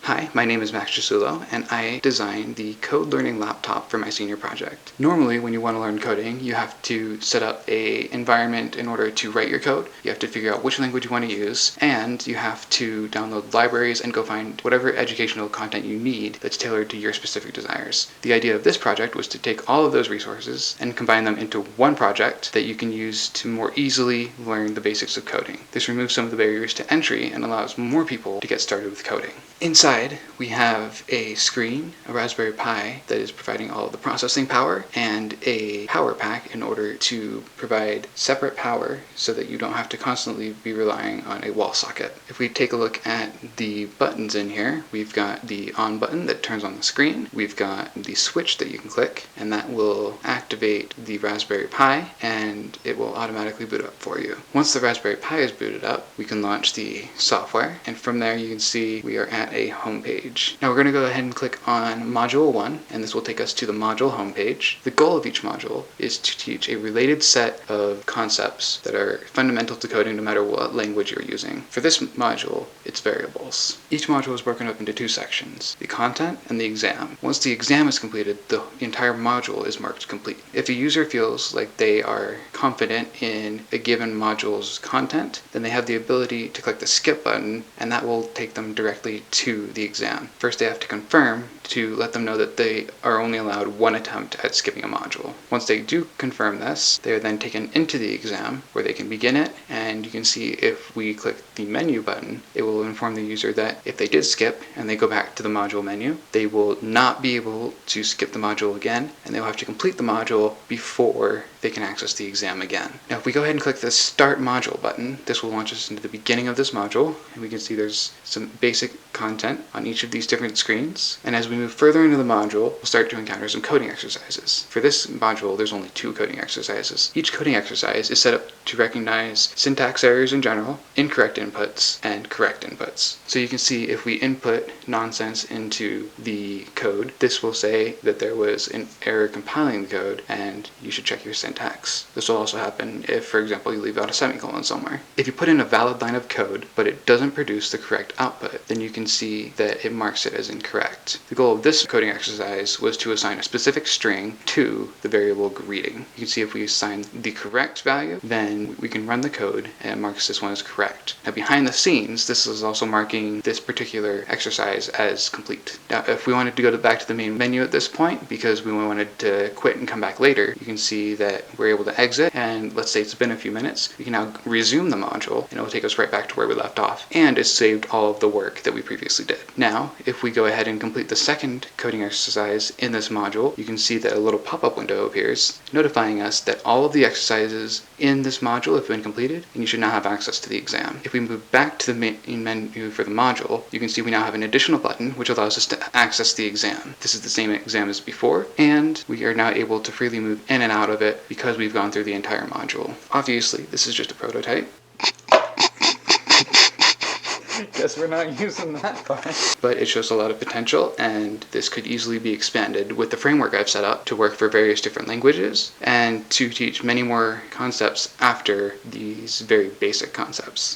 Hi, my name is Max Chisulo, and I designed the code learning laptop for my senior project. Normally, when you want to learn coding, you have to set up an environment in order to write your code. You have to figure out which language you want to use, and you have to download libraries and go find whatever educational content you need that's tailored to your specific desires. The idea of this project was to take all of those resources and combine them into one project that you can use to more easily learn the basics of coding. This removes some of the barriers to entry and allows more people to get started with coding. Inside, we have a screen, a Raspberry Pi that is providing all of the processing power, and a power pack in order to provide separate power so that you don't have to constantly be relying on a wall socket. If we take a look at the buttons in here, we've got the on button that turns on the screen, we've got the switch that you can click, and that will activate the Raspberry Pi, and it will automatically boot up for you. Once the Raspberry Pi is booted up, we can launch the software, and from there you can see we are at a home page. Now we're going to go ahead and click on Module 1, and this will take us to the module homepage. The goal of each module is to teach a related set of concepts that are fundamental to coding no matter what language you're using. For this module, it's variables. Each module is broken up into two sections, the content and the exam. Once the exam is completed, the entire module is marked complete. If a user feels like they are confident in a given module's content, then they have the ability to click the skip button, and that will take them directly to the exam. First, they have to confirm to let them know that they are only allowed one attempt at skipping a module. Once they do confirm this, they are then taken into the exam where they can begin it, and you can see if we click the menu button, it will inform the user that if they did skip and they go back to the module menu, they will not be able to skip the module again, and they'll have to complete the module before they can access the exam again. Now if we go ahead and click the Start Module button, this will launch us into the beginning of this module, and we can see there's some basic content on each of these different screens, and as we move further into the module, we'll start to encounter some coding exercises. For this module, there's only 2 coding exercises. Each coding exercise is set up to recognize syntax errors in general, incorrect inputs, and correct inputs. So you can see if we input nonsense into the code, this will say that there was an error compiling the code and you should check your syntax. This will also happen if, for example, you leave out a semicolon somewhere. If you put in a valid line of code, but it doesn't produce the correct output, then you can see that it marks it as incorrect. The goal of this coding exercise was to assign a specific string to the variable greeting. You can see if we assign the correct value, then we can run the code and it marks this one as correct. Now behind the scenes, this is also marking this particular exercise as complete. Now if we wanted to go back to the main menu at this point, because we wanted to quit and come back later, you can see that we're able to exit, and let's say it's been a few minutes, we can now resume the module and it will take us right back to where we left off, and it's saved all of the work that we previously did. Now if we go ahead and complete the second coding exercise in this module, you can see that a little pop-up window appears notifying us that all of the exercises in this module have been completed and you should now have access to the exam. If we move back to the main menu for the module, you can see we now have an additional button which allows us to access the exam. This is the same exam as before, and we are now able to freely move in and out of it because we've gone through the entire module. Obviously, this is just a prototype. Guess we're not using that part. But it shows a lot of potential, and this could easily be expanded with the framework I've set up to work for various different languages and to teach many more concepts after these very basic concepts.